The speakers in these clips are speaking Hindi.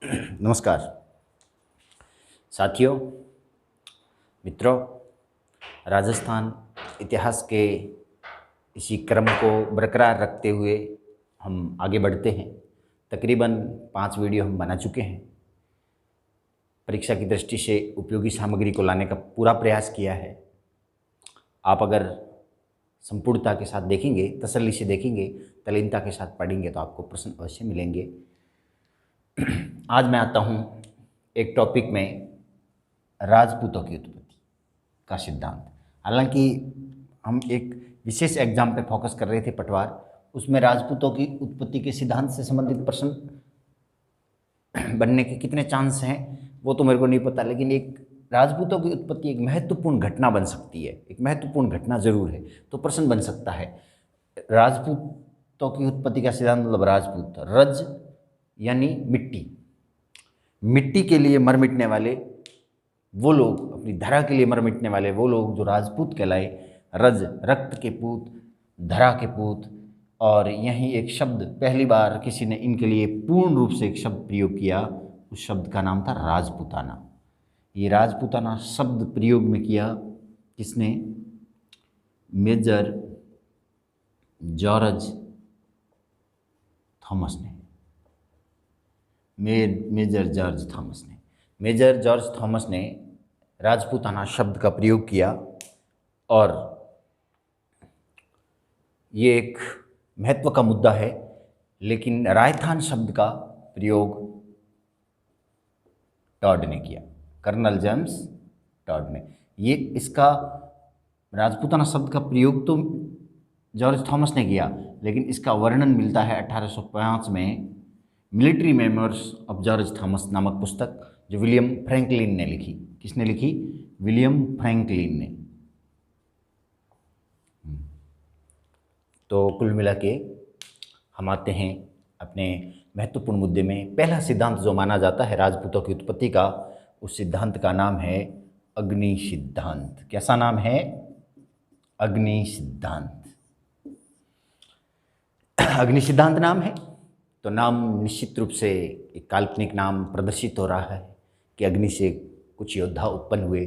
नमस्कार साथियों, मित्रों। राजस्थान इतिहास के इसी क्रम को बरकरार रखते हुए हम आगे बढ़ते हैं। तकरीबन 5 वीडियो हम बना चुके हैं। परीक्षा की दृष्टि से उपयोगी सामग्री को लाने का पूरा प्रयास किया है। आप अगर संपूर्णता के साथ देखेंगे, तसल्ली से देखेंगे, तल्लीनता के साथ पढ़ेंगे तो आपको प्रश्न अवश्य मिलेंगे। आज मैं आता हूँ एक टॉपिक में, राजपूतों की उत्पत्ति का सिद्धांत। हालांकि हम एक विशेष एग्जाम पे फोकस कर रहे थे, पटवार, उसमें राजपूतों की उत्पत्ति के सिद्धांत से संबंधित प्रश्न बनने के कितने चांस हैं वो तो मेरे को नहीं पता, लेकिन एक राजपूतों की उत्पत्ति एक महत्वपूर्ण घटना बन सकती है। एक महत्वपूर्ण घटना जरूर है, तो प्रश्न बन सकता है। राजपूतों की उत्पत्ति का सिद्धांत मतलब राजपूत, रज यानी मिट्टी, मिट्टी के लिए मर मिटने वाले वो लोग, अपनी धरा के लिए मर मिटने वाले वो लोग जो राजपूत कहलाए। रज रक्त के पूत, धरा के पूत। और यही एक शब्द पहली बार किसी ने इनके लिए पूर्ण रूप से एक शब्द प्रयोग किया, उस शब्द का नाम था राजपूताना। ये राजपूताना शब्द प्रयोग में किया किसने? मेजर जॉर्ज थॉमस ने। मेजर जॉर्ज थॉमस ने मेजर जॉर्ज थॉमस ने राजपूताना शब्द का प्रयोग किया। और ये एक महत्व का मुद्दा है। लेकिन रायथान शब्द का प्रयोग टॉड ने किया, कर्नल जेम्स टॉड ने। ये इसका राजपूताना शब्द का प्रयोग तो जॉर्ज थॉमस ने किया, लेकिन इसका वर्णन मिलता है 1805 में military memoirs of George Thomas नामक पुस्तक, जो विलियम फ्रैंकलिन ने लिखी। किसने लिखी? विलियम फ्रैंकलिन ने। तो कुल मिला के हम आते हैं अपने महत्वपूर्ण मुद्दे में। पहला सिद्धांत जो माना जाता है राजपूतों की उत्पत्ति का, उस सिद्धांत का नाम है अग्नि सिद्धांत। कैसा नाम है? अग्नि सिद्धांत। अग्नि सिद्धांत नाम है तो नाम निश्चित रूप से एक काल्पनिक नाम प्रदर्शित हो रहा है कि अग्नि से कुछ योद्धा उत्पन्न हुए।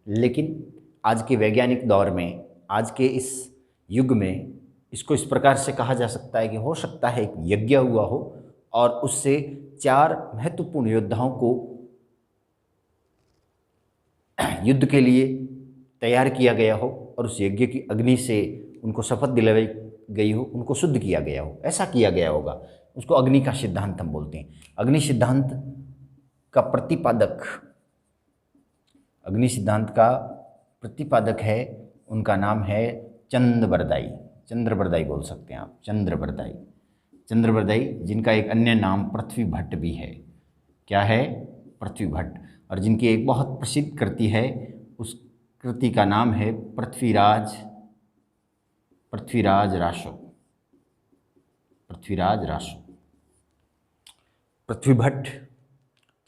लेकिन आज के वैज्ञानिक दौर में, आज के इस युग में, इसको इस प्रकार से कहा जा सकता है कि हो सकता है एक यज्ञ हुआ हो और उससे 4 महत्वपूर्ण योद्धाओं को युद्ध के लिए तैयार किया गया हो और उस यज्ञ की अग्नि से उनको शपथ दिलाई गई हो, उनको शुद्ध किया गया हो। ऐसा किया गया होगा, उसको अग्नि का सिद्धांत हम बोलते हैं। अग्नि सिद्धांत का प्रतिपादक, अग्नि सिद्धांत का प्रतिपादक है, उनका नाम है चंद्रबरदाई। चंद्रबरदाई बोल सकते हैं आप, चंद्रबरदाई। चंद्रबरदाई, जिनका एक अन्य नाम पृथ्वी भट्ट भी है। क्या है? पृथ्वी भट्ट। और जिनकी एक बहुत प्रसिद्ध कृति है, उस कृति का नाम है पृथ्वीराज रासो। पृथ्वीराज रासो। पृथ्वी भट्ट,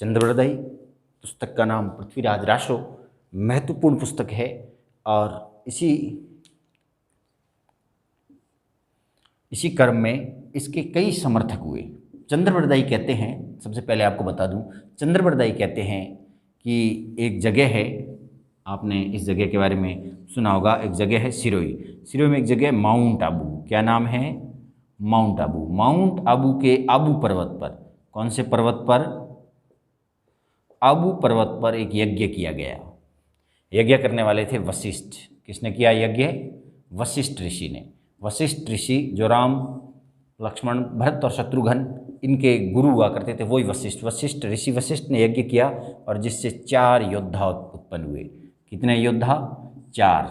चंद्रबरदाई, पुस्तक का नाम पृथ्वीराज रासो। महत्वपूर्ण पुस्तक है। और इसी क्रम में इसके कई समर्थक हुए। चंद्रबरदाई कहते हैं, सबसे पहले आपको बता दूं, चंद्रबरदाई कहते हैं कि एक जगह है, आपने इस जगह के बारे में सुना होगा, एक जगह है सिरोही। सिरोही में एक जगह है माउंट आबू। क्या नाम है? माउंट आबू। माउंट आबू के आबू पर्वत पर, कौन से पर्वत पर? आबू पर्वत पर एक यज्ञ किया गया। यज्ञ करने वाले थे वशिष्ठ। किसने किया यज्ञ? वशिष्ठ ऋषि ने। वशिष्ठ ऋषि जो राम, लक्ष्मण, भरत और शत्रुघ्न इनके गुरु हुआ करते थे, वही वशिष्ठ। वशिष्ठ ऋषि वशिष्ठ ने यज्ञ किया और जिससे 4 योद्धा उत्पन्न हुए। कितने योद्धा? 4।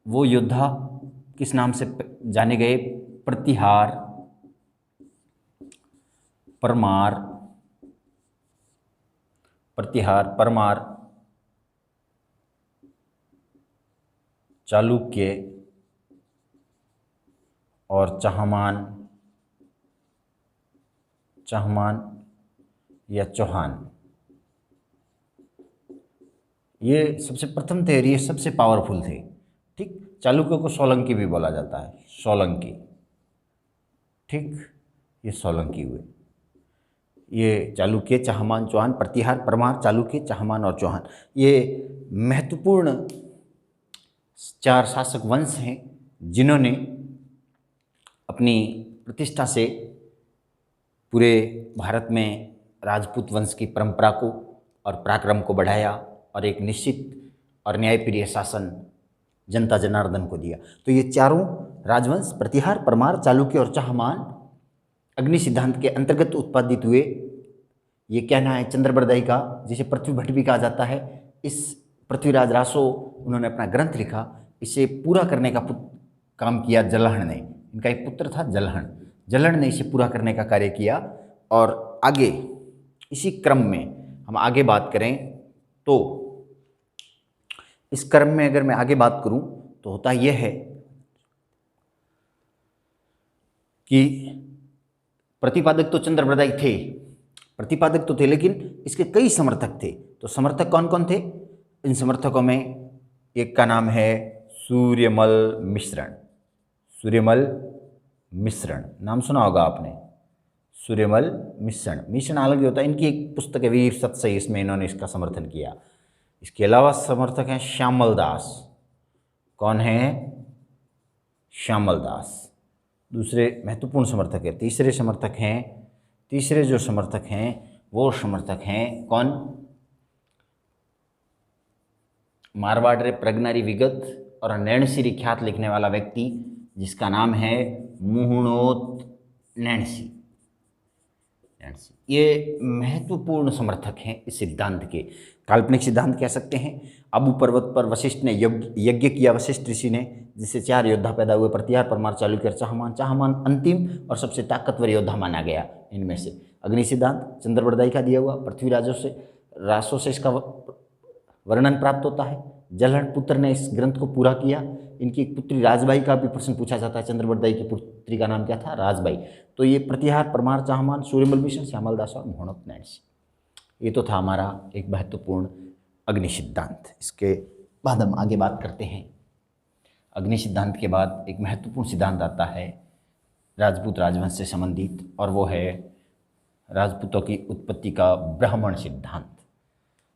वो योद्धा किस नाम से जाने गए? प्रतिहार, परमार, प्रतिहार, परमार, चालुक्य और चहमान या चौहान। ये सबसे प्रथम थे और ये सबसे पावरफुल थे। ठीक, चालुक्य को सोलंकी भी बोला जाता है, सोलंकी। ठीक, ये सोलंकी हुए। ये चालुक्य, चाहमान, चौहान, प्रतिहार, परमार, चालुक्य, चाहमान और चौहान, ये महत्वपूर्ण 4 शासक वंश हैं जिन्होंने अपनी प्रतिष्ठा से पूरे भारत में राजपूत वंश की परंपरा को और पराक्रम को बढ़ाया और एक निश्चित और न्यायप्रिय शासन जनता जनार्दन को दिया। तो ये चारों राजवंश प्रतिहार, परमार, चालुक्य और चाहमान अग्नि सिद्धांत के अंतर्गत उत्पादित हुए। ये कहना है चंद्रबरदाई का, जिसे पृथ्वी भट्ट भी कहा जाता है। इस पृथ्वीराज रासो उन्होंने अपना ग्रंथ लिखा, इसे पूरा करने का काम किया जलहण ने। इनका एक पुत्र था जलहण, जलहण ने इसे पूरा करने का कार्य किया। और आगे इसी क्रम में हम आगे बात करें तो इस क्रम में अगर मैं आगे बात करूं तो होता यह है कि प्रतिपादक तो चंद्रबरदाई थे, प्रतिपादक तो थे, लेकिन इसके कई समर्थक थे। तो समर्थक कौन कौन थे? इन समर्थकों में एक का नाम है सूर्यमल मिश्रण। सूर्यमल मिश्रण नाम सुना होगा आपने, सूर्यमल मिश्रण। मिश्रण अलग ही होता है। इनकी एक पुस्तक है वीर सतसई, इसमें इन्होंने इसका समर्थन किया। इसके अलावा समर्थक हैं श्यामल दास। कौन है? श्यामल दास दूसरे महत्वपूर्ण समर्थक है। तीसरे जो समर्थक हैं वो समर्थक हैं कौन? मारवाड़ रे प्रगनारी विगत और नैणसी ख्यात लिखने वाला व्यक्ति जिसका नाम है मुहुणोत नैणसी। ये महत्वपूर्ण समर्थक हैं इस सिद्धांत के, काल्पनिक सिद्धांत कह सकते हैं। आबू पर्वत पर वशिष्ठ ने यज्ञ किया, वशिष्ठ ऋषि ने, जिससे 4 योद्धा पैदा हुए, प्रतिहार, परमार, चालुक्य, चाहमान। चाहमान अंतिम और सबसे ताकतवर योद्धा माना गया इनमें से। अग्नि सिद्धांत चंद्रबरदाई का दिया हुआ, पृथ्वी रासों से इसका वर्णन प्राप्त होता है। जलहण पुत्र ने इस ग्रंथ को पूरा किया। इनकी एक पुत्री राजबाई का भी प्रश्न पूछा जाता है। चंद्रबरदाई की पुत्री का नाम क्या था? राजबाई। तो ये प्रतिहार, परमार, चाहमान, सूर्यमल मिश्रण, श्यामल दास और मुहुणोत नैणसी, ये तो था हमारा एक महत्वपूर्ण अग्नि सिद्धांत। इसके बाद हम आगे बात करते हैं। अग्नि सिद्धांत के बाद एक महत्वपूर्ण सिद्धांत आता है राजपूत राजवंश से संबंधित, और वो है राजपूतों की उत्पत्ति का ब्राह्मण सिद्धांत।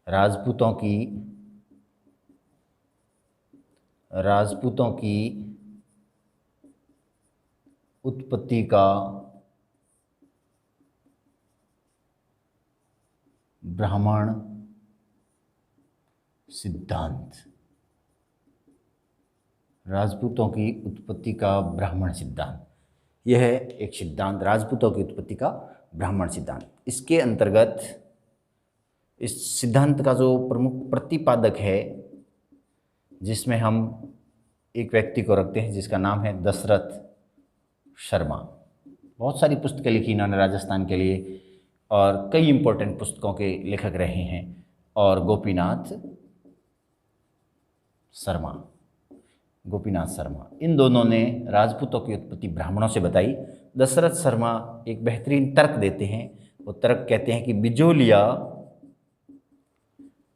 राजपूतों की उत्पत्ति का ब्राह्मण सिद्धांत। राजपूतों की उत्पत्ति का ब्राह्मण सिद्धांत, यह है एक सिद्धांत, राजपूतों की उत्पत्ति का ब्राह्मण सिद्धांत। इसके अंतर्गत इस सिद्धांत का जो प्रमुख प्रतिपादक है, जिसमें हम एक व्यक्ति को रखते हैं जिसका नाम है दशरथ शर्मा। बहुत सारी पुस्तकें लिखी इन्होंने राजस्थान के लिए और कई इम्पोर्टेंट पुस्तकों के लेखक रहे हैं। और गोपीनाथ शर्मा, इन दोनों ने राजपूतों की उत्पत्ति ब्राह्मणों से बताई। दशरथ शर्मा एक बेहतरीन तर्क देते हैं। वो तर्क कहते हैं कि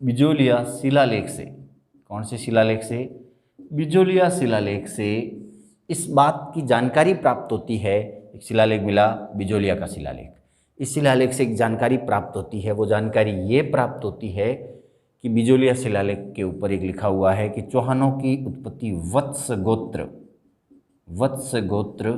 बिजोलिया शिलालेख से, कौन से शिलालेख से? बिजोलिया शिलालेख से इस बात की जानकारी प्राप्त होती है। एक शिलालेख मिला, बिजोलिया का शिलालेख। इस शिलालेख से एक जानकारी प्राप्त होती है। वो जानकारी ये प्राप्त होती है कि बिजोलिया शिलालेख के ऊपर एक लिखा हुआ है कि चौहानों की उत्पत्ति वत्स गोत्र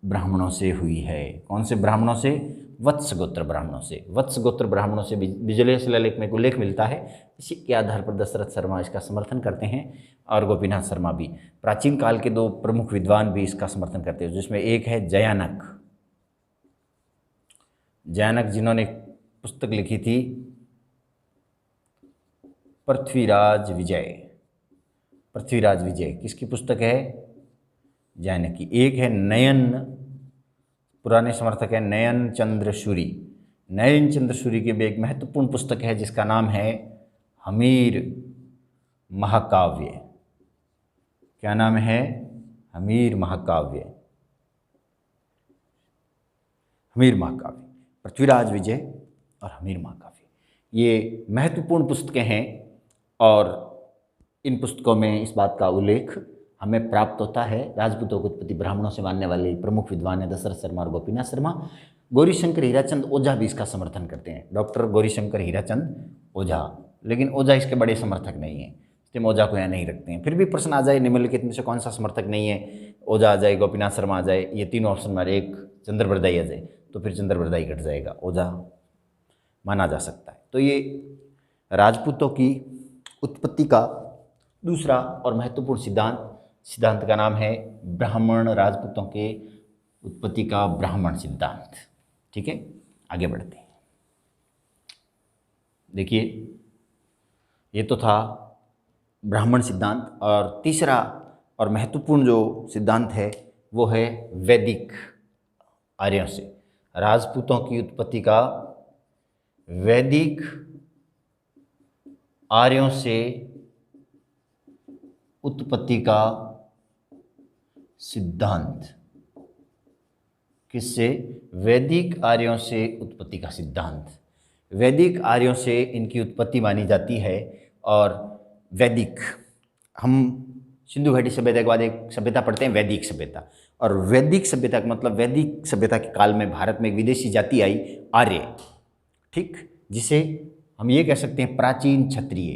ब्राह्मणों से हुई है। कौन से ब्राह्मणों से? वत्स गोत्र ब्राह्मणों से। वत्स गोत्र ब्राह्मणों से बिजोलिया शिलालेख में उल्लेख मिलता है। इसी के आधार पर दशरथ शर्मा इसका समर्थन करते हैं और गोपीनाथ शर्मा भी। प्राचीन काल के 2 प्रमुख विद्वान भी इसका समर्थन करते हैं, जिसमें एक है जयानक, जिन्होंने पुस्तक लिखी थी पृथ्वीराज विजय। किसकी पुस्तक है? जैनक की। एक है नयन, पुराने समर्थक है नयन चंद्र सूरी की भी एक महत्वपूर्ण पुस्तक है जिसका नाम है हमीर महाकाव्य। क्या नाम है? हमीर महाकाव्य। पृथ्वीराज विजय और हमीर महाकाव्य, ये महत्वपूर्ण पुस्तकें हैं। और इन पुस्तकों में इस बात का उल्लेख हमें प्राप्त होता है। राजपूतों की उत्पत्ति ब्राह्मणों से मानने वाले प्रमुख विद्वान हैं दशरथ शर्मा और गोपीनाथ शर्मा। गौरीशंकर हीराचंद ओझा भी इसका समर्थन करते हैं, डॉक्टर गौरीशंकर हीराचंद ओझा। लेकिन ओझा इसके बड़े समर्थक नहीं हैं, इसलिए ओझा को यहाँ नहीं रखते हैं। फिर भी प्रश्न आ जाए निम्नलिखित में से कौन सा समर्थक नहीं है, ओझा आ जाए, गोपीनाथ शर्मा आ जाए, ये तीनों ऑप्शन में एक चंद्रबरदाई आ जाए, तो फिर चंद्रबरदाई घट जाएगा, ओझा माना जा सकता है। तो ये राजपूतों की उत्पत्ति का दूसरा और महत्वपूर्ण सिद्धांत का नाम है ब्राह्मण, राजपूतों के उत्पत्ति का ब्राह्मण सिद्धांत। ठीक है, आगे बढ़ते हैं। देखिए, ये तो था ब्राह्मण सिद्धांत, और तीसरा और महत्वपूर्ण जो सिद्धांत है वो है वैदिक आर्यों से राजपूतों की उत्पत्ति का वैदिक आर्यों से उत्पत्ति का सिद्धांत। किससे? वैदिक आर्यों से उत्पत्ति का सिद्धांत। वैदिक आर्यों से इनकी उत्पत्ति मानी जाती है। और वैदिक, हम सिंधु घाटी सभ्यता के बाद एक सभ्यता पढ़ते हैं वैदिक सभ्यता, और वैदिक सभ्यता का मतलब वैदिक सभ्यता के काल में भारत में एक विदेशी जाति आई, आर्य, ठीक, जिसे हम ये कह सकते हैं प्राचीन क्षत्रिय।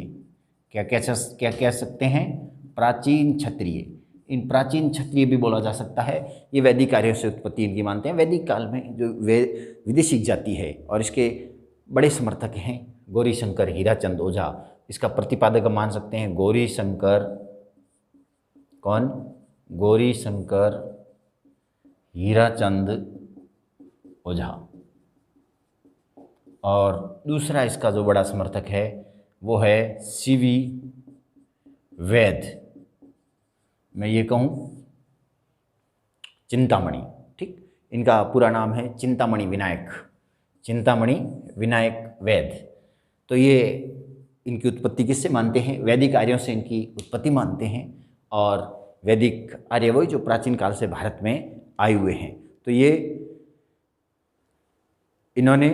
क्या कह सकते हैं? प्राचीन क्षत्रिय। इन प्राचीन क्षत्रिय भी बोला जा सकता है। ये वैदिक आर्यों से उत्पत्ति इनकी मानते हैं। वैदिक काल में जो विदेशी जाति है, और इसके बड़े समर्थक हैं गौरीशंकर हीराचंद ओझा। इसका प्रतिपादक मान सकते हैं गौरीशंकर, कौन? गौरीशंकर हीराचंद ओझा। और दूसरा इसका जो बड़ा समर्थक है वो है सीवी वैद। मैं ये कहूँ चिंतामणि, ठीक, इनका पूरा नाम है चिंतामणि विनायक, चिंतामणि विनायक वैद। तो ये इनकी उत्पत्ति किससे मानते हैं? वैदिक आर्यों से इनकी उत्पत्ति मानते हैं। और वैदिक आर्य वही जो प्राचीन काल से भारत में आए हुए हैं। तो ये इन्होंने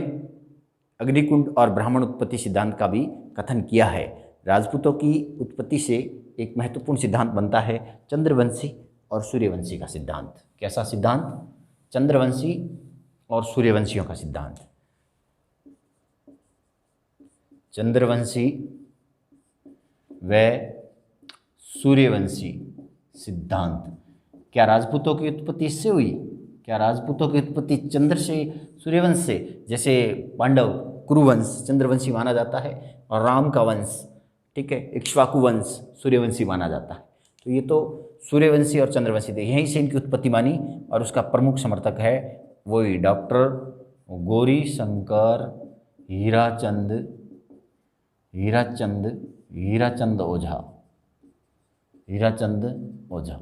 अग्निकुंड और ब्राह्मण उत्पत्ति सिद्धांत का भी कथन किया है। राजपूतों की उत्पत्ति से एक महत्वपूर्ण सिद्धांत बनता है चंद्रवंशी और सूर्यवंशी का सिद्धांत। कैसा सिद्धांत? चंद्रवंशी और सूर्यवंशियों का सिद्धांत। चंद्रवंशी व सूर्यवंशी सिद्धांत। क्या राजपूतों की उत्पत्ति इससे हुई? क्या राजपूतों की उत्पत्ति चंद्र से, सूर्यवंश से? जैसे पांडव कुरुवंश चंद्रवंशी माना जाता है, और राम का वंश, ठीक है, इक्ष्वाकु वंश सूर्यवंशी माना जाता है। तो ये तो सूर्यवंशी और चंद्रवंशी थे, यहीं से इनकी उत्पत्ति मानी। और उसका प्रमुख समर्थक है वही डॉक्टर गौरीशंकर हीराचंद ओझा।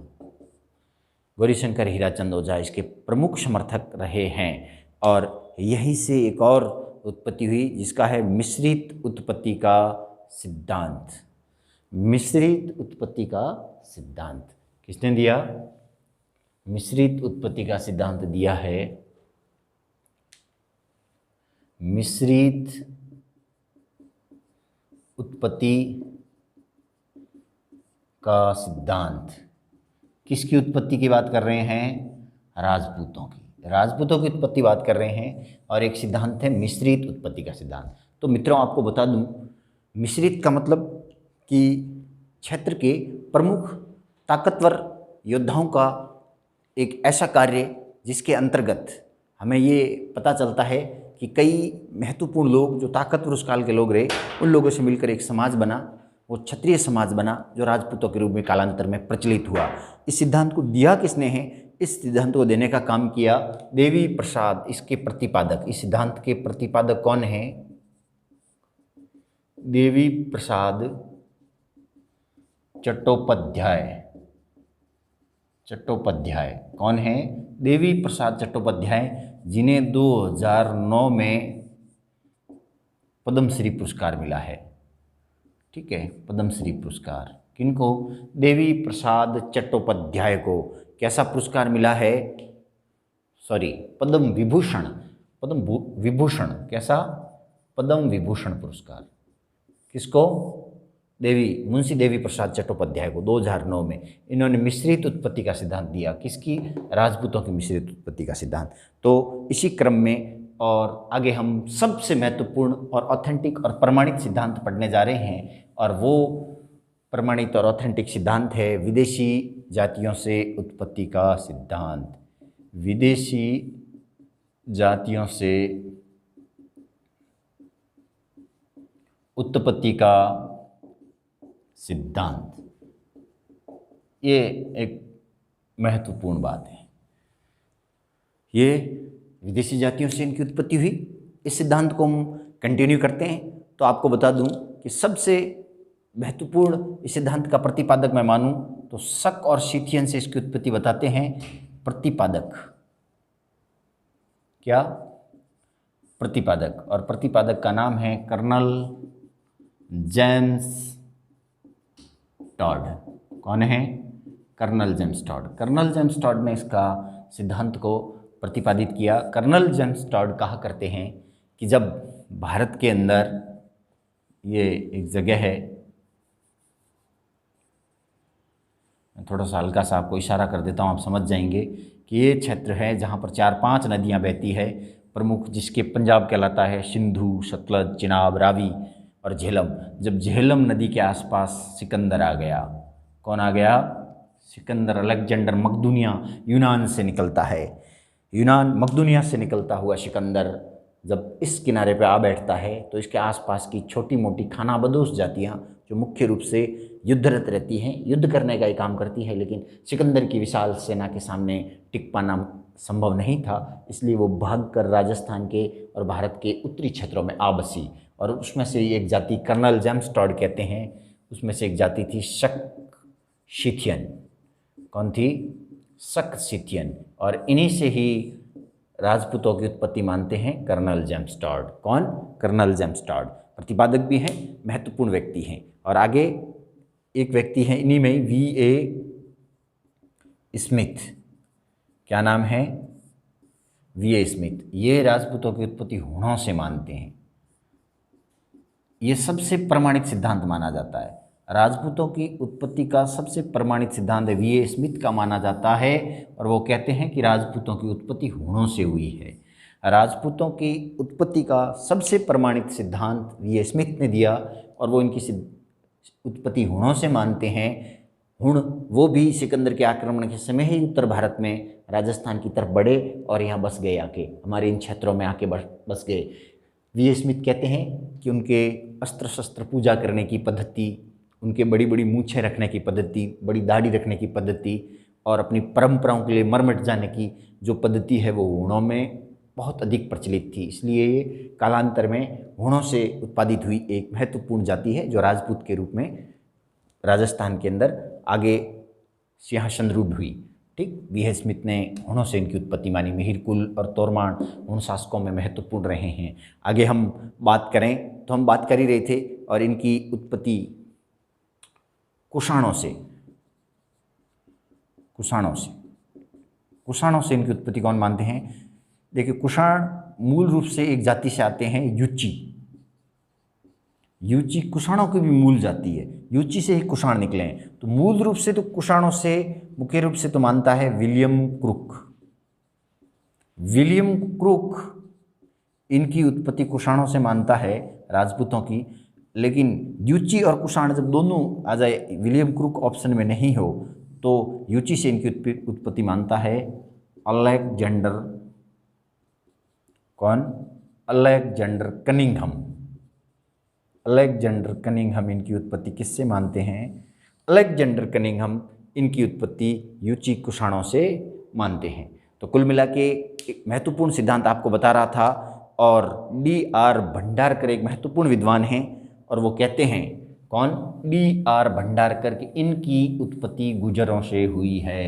गौरीशंकर हीराचंद ओझा इसके प्रमुख समर्थक रहे हैं। और यहीं से एक और उत्पत्ति हुई जिसका है मिश्रित उत्पत्ति का सिद्धांत। मिश्रित उत्पत्ति का सिद्धांत किसने दिया? मिश्रित उत्पत्ति का सिद्धांत दिया है मिश्रित उत्पत्ति का सिद्धांत। किसकी उत्पत्ति की बात कर रहे हैं? राजपूतों की। राजपूतों की उत्पत्ति बात कर रहे हैं। और एक सिद्धांत है मिश्रित उत्पत्ति का सिद्धांत। तो मित्रों, आपको बता दूं, मिश्रित का मतलब कि क्षेत्र के प्रमुख ताकतवर योद्धाओं का एक ऐसा कार्य जिसके अंतर्गत हमें ये पता चलता है कि कई महत्वपूर्ण लोग जो ताकतवर उस काल के लोग रहे, उन लोगों से मिलकर एक समाज बना, वो क्षत्रिय समाज बना, जो राजपूतों के रूप में कालांतर में प्रचलित हुआ। इस सिद्धांत को दिया किसने है? इस सिद्धांत को देने का काम किया देवी प्रसाद, इसके प्रतिपादक। इस सिद्धांत के प्रतिपादक कौन हैं? देवी प्रसाद चट्टोपाध्याय। कौन है? देवी प्रसाद चट्टोपाध्याय, जिन्हें 2009 में पद्मश्री पुरस्कार मिला है। ठीक है, पद्मश्री पुरस्कार किनको? देवी प्रसाद चट्टोपाध्याय को। कैसा पुरस्कार मिला है? पद्म विभूषण। कैसा? पद्म विभूषण पुरस्कार। किसको? देवी मुंशी देवी प्रसाद चट्टोपाध्याय को 2009 में इन्होंने मिश्रित उत्पत्ति का सिद्धांत दिया। किसकी? राजपूतों की मिश्रित उत्पत्ति का सिद्धांत। तो इसी क्रम में और आगे हम सबसे महत्वपूर्ण और ऑथेंटिक और प्रमाणित सिद्धांत पढ़ने जा रहे हैं, और वो प्रमाणित और ऑथेंटिक सिद्धांत है विदेशी जातियों से उत्पत्ति का सिद्धांत। विदेशी जातियों से उत्पत्ति का सिद्धांत, ये एक महत्वपूर्ण बात है। ये विदेशी जातियों से इनकी उत्पत्ति हुई। इस सिद्धांत को हम कंटिन्यू करते हैं। तो आपको बता दूं कि सबसे महत्वपूर्ण इस सिद्धांत का प्रतिपादक मैं मानूं तो शक और सीथियन से इसकी उत्पत्ति बताते हैं प्रतिपादक। क्या? प्रतिपादक। और प्रतिपादक का नाम है कर्नल जेम्स टॉड। कौन है? Colonel James Todd. Colonel James Todd ने इसका सिद्धांत को प्रतिपादित किया। कर्नल जेम्स टॉड कहा करते हैं कि जब भारत के अंदर ये एक जगह है, मैं थोड़ा सा हल्का सा आपको इशारा कर देता हूँ, आप समझ जाएंगे कि ये क्षेत्र है जहाँ पर 4-5 नदियाँ बहती है प्रमुख, जिसके पंजाब कहलाता है, सिंधु, सतलज, चिनाब, रावी और झेलम। जब झेलम नदी के आसपास सिकंदर आ गया। कौन आ गया? सिकंदर, अलेक्जेंडर मकदूनिया यूनान से निकलता है। यूनान मकदूनिया से निकलता हुआ सिकंदर जब इस किनारे पे आ बैठता है तो इसके आसपास की छोटी मोटी खानाबदोश जातियाँ जो मुख्य रूप से युद्धरत रहती हैं, युद्ध करने का ही काम करती है, लेकिन सिकंदर की विशाल सेना के सामने टिक पाना संभव नहीं था, इसलिए वो भागकर राजस्थान के और भारत के उत्तरी क्षेत्रों में आ बसी। और उसमें से एक जाति कर्नल जेम्स टॉड कहते हैं, उसमें से एक जाति थी शक सीथियन। कौन थी? शक सीथियन। और इन्हीं से ही राजपूतों की उत्पत्ति मानते हैं कर्नल जेम्स टॉड। कौन? Colonel James Todd. प्रतिपादक भी हैं, महत्वपूर्ण व्यक्ति हैं। और आगे एक व्यक्ति हैं इन्हीं में, V.A. स्मिथ। क्या नाम है? V.A. स्मिथ। ये राजपूतों की उत्पत्ति हुणों से मानते हैं। ये सबसे प्रमाणित सिद्धांत माना जाता है। राजपूतों की उत्पत्ति का सबसे प्रमाणित सिद्धांत V.A. स्मिथ का माना जाता है, और वो कहते हैं कि राजपूतों की उत्पत्ति हुणों से हुई है। राजपूतों की उत्पत्ति का सबसे प्रमाणित सिद्धांत V.A. स्मिथ ने दिया, और वो इनकी उत्पत्ति हुणों से मानते हैं। हुण वो भी सिकंदर के आक्रमण के समय ही उत्तर भारत में राजस्थान की तरफ बढ़े और यहाँ बस गए, आके हमारे इन क्षेत्रों में आके बस गए। V.A. स्मिथ कहते हैं कि उनके अस्त्र शस्त्र पूजा करने की पद्धति, उनके बड़ी बड़ी मूछें रखने की पद्धति, बड़ी दाढ़ी रखने की पद्धति और अपनी परंपराओं के लिए मरमट जाने की जो पद्धति है वो हुणों में बहुत अधिक प्रचलित थी। इसलिए ये कालांतर में हुणों से उत्पादित हुई एक महत्वपूर्ण जाति है जो राजपूत के रूप में राजस्थान के अंदर आगे सिंहासन रूढ़ हुई। ठीक, V.A. स्मिथ ने हुणों से इनकी उत्पत्ति मानी। मिहिरकुल और तोरमान हुण शासकों में महत्वपूर्ण रहे हैं। आगे हम बात करें तो हम बात कर ही रहे थे, और इनकी उत्पत्ति कुषाणों से इनकी उत्पत्ति कौन मानते हैं? देखिए, कुषाण मूल रूप से एक जाति से आते हैं, यूची कुषाणों की भी मूल जाति है। यूची से ही कुषाण निकले हैं। तो मूल रूप से तो कुषाणों से मुख्य रूप से तो मानता है विलियम क्रुक इनकी उत्पत्ति कुषाणों से मानता है, राजपूतों की। लेकिन यूची और कुषाण जब दोनों आ जाए, विलियम क्रुक ऑप्शन में नहीं हो, तो यूची से इनकी उत्पत्ति मानता है अलेक्जेंडर। कौन? अलेक्जेंडर कनिंघम इनकी उत्पत्ति किससे मानते हैं? अलेक्जेंडर कनिंघम इनकी उत्पत्ति यूची कुषाणों से मानते हैं। तो कुल मिला के एक महत्वपूर्ण सिद्धांत आपको बता रहा था। और D.R. भंडारकर एक महत्वपूर्ण विद्वान हैं, और वो कहते हैं, कौन? D.R. भंडारकर की इनकी उत्पत्ति गुजरों से हुई है।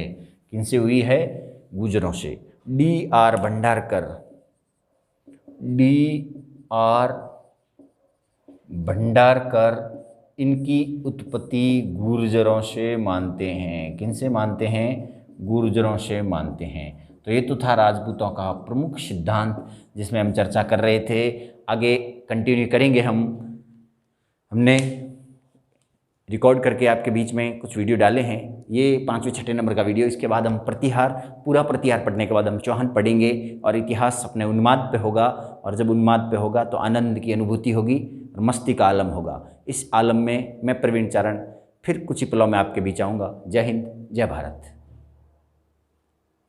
किनसे हुई है? गुजरों से। D.R. भंडारकर इनकी उत्पत्ति गुर्जरों से मानते हैं। किनसे मानते हैं? गुर्जरों से मानते हैं। तो ये तो था राजपूतों का प्रमुख सिद्धांत जिसमें हम चर्चा कर रहे थे। आगे कंटिन्यू करेंगे हमने रिकॉर्ड करके आपके बीच में कुछ वीडियो डाले हैं। ये 5वें 6ठे नंबर का वीडियो। इसके बाद हम प्रतिहार, पूरा प्रतिहार पढ़ने के बाद हम चौहान पढ़ेंगे और इतिहास अपने उन्माद पे होगा। और जब उन्माद पे होगा तो आनंद की अनुभूति होगी और मस्ती का आलम होगा। इस आलम में मैं प्रवीण चारण फिर कुछ ही पलों में आपके बीच आऊँगा। जय हिंद, जय भारत।